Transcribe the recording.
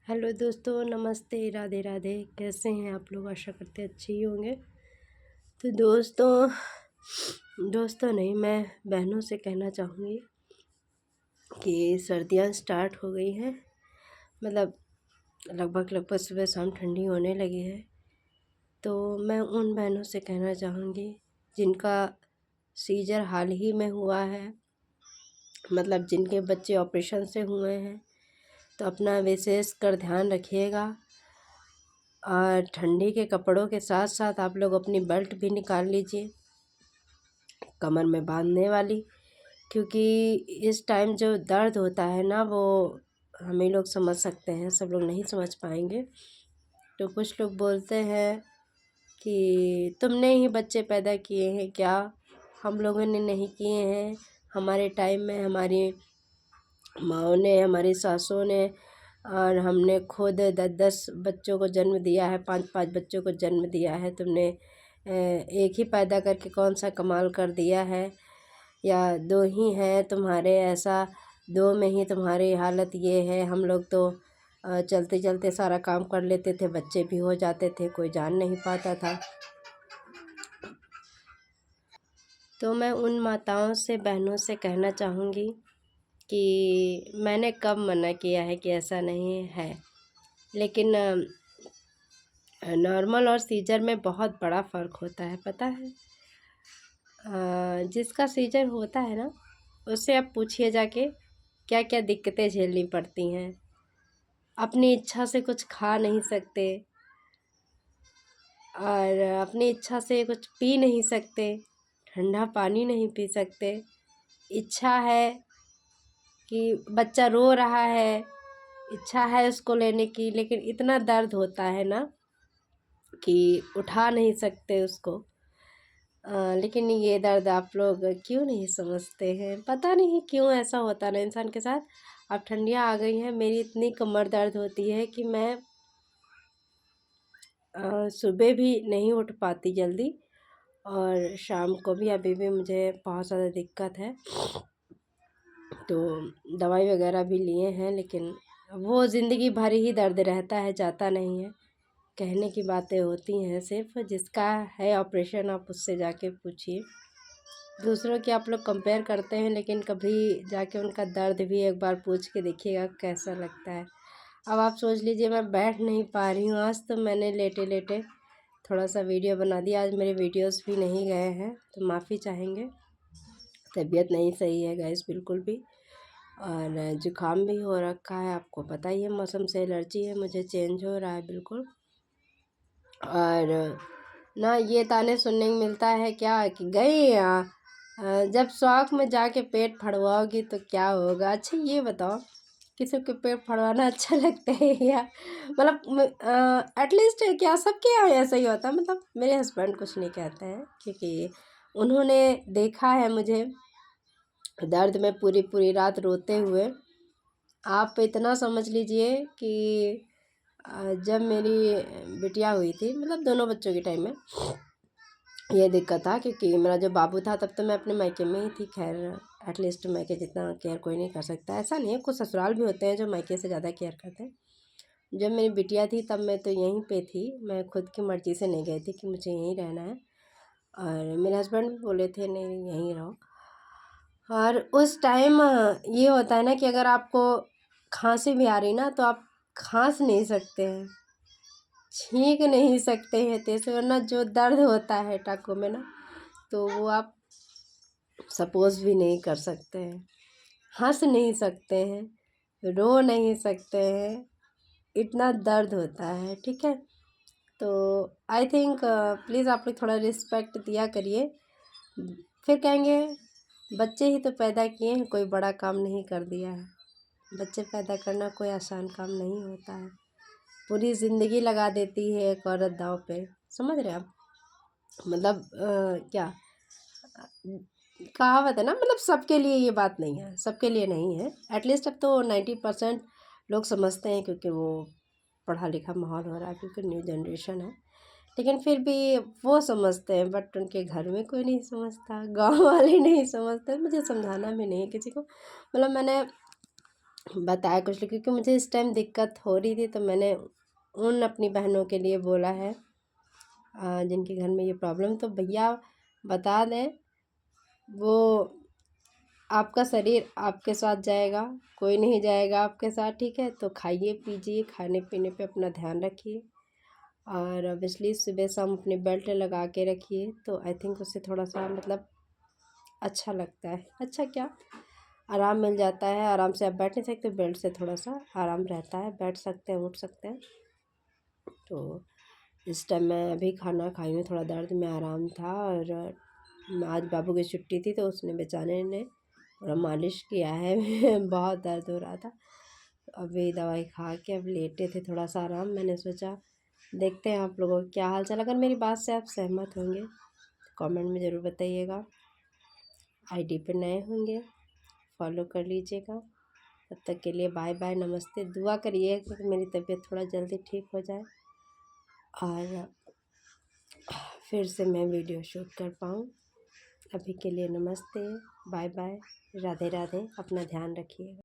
Hello दोस्तों, नमस्ते, राधे राधे। कैसे हैं आप लोग? आशा करते अच्छे ही होंगे। तो दोस्तों नहीं, मैं बहनों से कहना चाहूँगी कि सर्दियाँ स्टार्ट हो गई हैं। मतलब लगभग सुबह शाम ठंडी होने लगी है। तो मैं उन बहनों से कहना चाहूँगी जिनका सीजर हाल ही में हुआ है, मतलब जिनके बच्चे ऑपरेशन से हुए हैं, तो अपना विशेष कर ध्यान रखिएगा। और ठंडी के कपड़ों के साथ साथ आप लोग अपनी बेल्ट भी निकाल लीजिए, कमर में बांधने वाली, क्योंकि इस टाइम जो दर्द होता है ना, वो हम ही लोग समझ सकते हैं, सब लोग नहीं समझ पाएंगे। तो कुछ लोग बोलते हैं कि तुमने ही बच्चे पैदा किए हैं क्या? हम लोगों ने नहीं किए हैं। हमारे टाइम में हमारी माँओं ने, हमारी सासों ने और हमने खुद 10-10 बच्चों को जन्म दिया है, 5-5 बच्चों को जन्म दिया है। तुमने एक ही पैदा करके कौन सा कमाल कर दिया है, या दो ही हैं तुम्हारे, ऐसा दो में ही तुम्हारी हालत ये है। हम लोग तो चलते चलते सारा काम कर लेते थे, बच्चे भी हो जाते थे, कोई जान नहीं पाता था। तो मैं उन माताओं से, बहनों से कहना चाहूँगी कि मैंने कब मना किया है कि ऐसा नहीं है, लेकिन नॉर्मल और सीजर में बहुत बड़ा फ़र्क होता है, पता है। जिसका सीजर होता है ना, उससे आप पूछिए जाके क्या क्या दिक्कतें झेलनी पड़ती हैं। अपनी इच्छा से कुछ खा नहीं सकते, और अपनी इच्छा से कुछ पी नहीं सकते, ठंडा पानी नहीं पी सकते। इच्छा है कि बच्चा रो रहा है, इच्छा है उसको लेने की, लेकिन इतना दर्द होता है ना कि उठा नहीं सकते उसको। लेकिन ये दर्द आप लोग क्यों नहीं समझते हैं? पता नहीं क्यों ऐसा होता ना इंसान के साथ। अब ठंडियाँ आ गई हैं, मेरी इतनी कमर दर्द होती है कि मैं सुबह भी नहीं उठ पाती जल्दी, और शाम को भी अभी भी मुझे बहुत ज़्यादा दिक्कत है। तो दवाई वगैरह भी लिए हैं, लेकिन वो ज़िंदगी भर ही दर्द रहता है, जाता नहीं है। कहने की बातें होती हैं सिर्फ। जिसका है ऑपरेशन आप उससे जाके पूछिए। दूसरों की आप लोग कंपेयर करते हैं, लेकिन कभी जाके उनका दर्द भी एक बार पूछ के देखिएगा कैसा लगता है। अब आप सोच लीजिए, मैं बैठ नहीं पा रही हूँ आज, तो मैंने लेटे लेटे थोड़ा सा वीडियो बना दिया। आज मेरे वीडियोस भी नहीं गए हैं, तो माफ़ी चाहेंगे। तबीयत नहीं सही है गाइस बिल्कुल भी, और जुकाम भी हो रखा है। आपको पता ही है, मौसम से एलर्जी है मुझे, चेंज हो रहा है बिल्कुल। और ना ये ताने सुनने को मिलता है क्या कि गई जब शौक में जाके पेट फड़वाओगी तो क्या होगा। अच्छा ये बताओ, किसी को पेट फड़वाना अच्छा लगता है या मतलब एटलीस्ट क्या सबके यहाँ ऐसा ही होता है? मतलब मेरे हस्बैंड कुछ नहीं कहते हैं, क्योंकि उन्होंने देखा है मुझे दर्द में पूरी पूरी रात रोते हुए। आप इतना समझ लीजिए कि जब मेरी बिटिया हुई थी, मतलब दोनों बच्चों के टाइम में ये दिक्कत था, क्योंकि मेरा जो बाबू था तब तो मैं अपने मायके में ही थी। खैर एटलीस्ट मायके जितना केयर कोई नहीं कर सकता, ऐसा नहीं है, कुछ ससुराल भी होते हैं जो मायके से ज़्यादा केयर करते हैं। जब मेरी बिटिया थी तब मैं तो यहीं पे थी, मैं खुद की मर्ज़ी से नहीं गई थी कि मुझे यहीं रहना है, और मेरे हस्बैंड भी बोले थे नहीं यहीं रहो। और उस टाइम ये होता है ना कि अगर आपको खांसी भी आ रही ना, तो आप खांस नहीं सकते हैं, छींक नहीं सकते हैं तेज से, वरना जो दर्द होता है टाँकों में ना, तो वो आप सपोज़ भी नहीं कर सकते हैं, हंस नहीं सकते हैं, रो नहीं सकते हैं, इतना दर्द होता है। ठीक है, तो आई थिंक प्लीज़ आप लोग थोड़ा रिस्पेक्ट दिया करिए। फिर कहेंगे बच्चे ही तो पैदा किए हैं, कोई बड़ा काम नहीं कर दिया है। बच्चे पैदा करना कोई आसान काम नहीं होता है, पूरी ज़िंदगी लगा देती है एक औरत दाँव पे। समझ रहे हैं आप? मतलब क्या कहावत है ना, मतलब सबके लिए ये बात नहीं है, सबके लिए नहीं है। एटलीस्ट अब तो 90% लोग समझते हैं, क्योंकि वो पढ़ा लिखा माहौल हो रहा है, क्योंकि न्यू जनरेशन है। लेकिन फिर भी वो समझते हैं, बट उनके घर में कोई नहीं समझता, गांव वाले नहीं समझते, मुझे समझाना भी नहीं है किसी को। मतलब मैंने बताया कुछ लोग, क्योंकि मुझे इस टाइम दिक्कत हो रही थी, तो मैंने उन अपनी बहनों के लिए बोला है जिनके घर में ये प्रॉब्लम, तो भैया बता दें, वो आपका शरीर आपके साथ जाएगा, कोई नहीं जाएगा आपके साथ, ठीक है। तो खाइए पीजिए, खाने पीने पे अपना ध्यान रखिए, और ऑब्वियसली सुबह शाम अपनी बेल्ट लगा के रखिए, तो आई थिंक उससे थोड़ा सा मतलब अच्छा लगता है, अच्छा क्या, आराम मिल जाता है। आराम से आप बैठ नहीं सकते, बेल्ट से थोड़ा सा आराम रहता है, बैठ सकते हैं, उठ सकते हैं। तो इस टाइम मैं अभी खाना खाई हूँ, थोड़ा दर्द में आराम था, और आज बाबू की छुट्टी थी, तो उसने बेचारे ने थोड़ा मालिश किया है बहुत दर्द हो रहा था। तो अभी दवाई खा के अब लेटे थे, थोड़ा सा आराम, मैंने सोचा देखते हैं आप लोगों को क्या हाल चाल। अगर मेरी बात से आप सहमत होंगे कमेंट में ज़रूर बताइएगा। आईडी पे नए होंगे फॉलो कर लीजिएगा। तब तक के लिए बाय बाय, नमस्ते। दुआ करिए कि मेरी तबीयत थोड़ा जल्दी ठीक हो जाए और फिर से मैं वीडियो शूट कर पाऊँ। अभी के लिए नमस्ते, बाय बाय, राधे राधे, अपना ध्यान रखिएगा।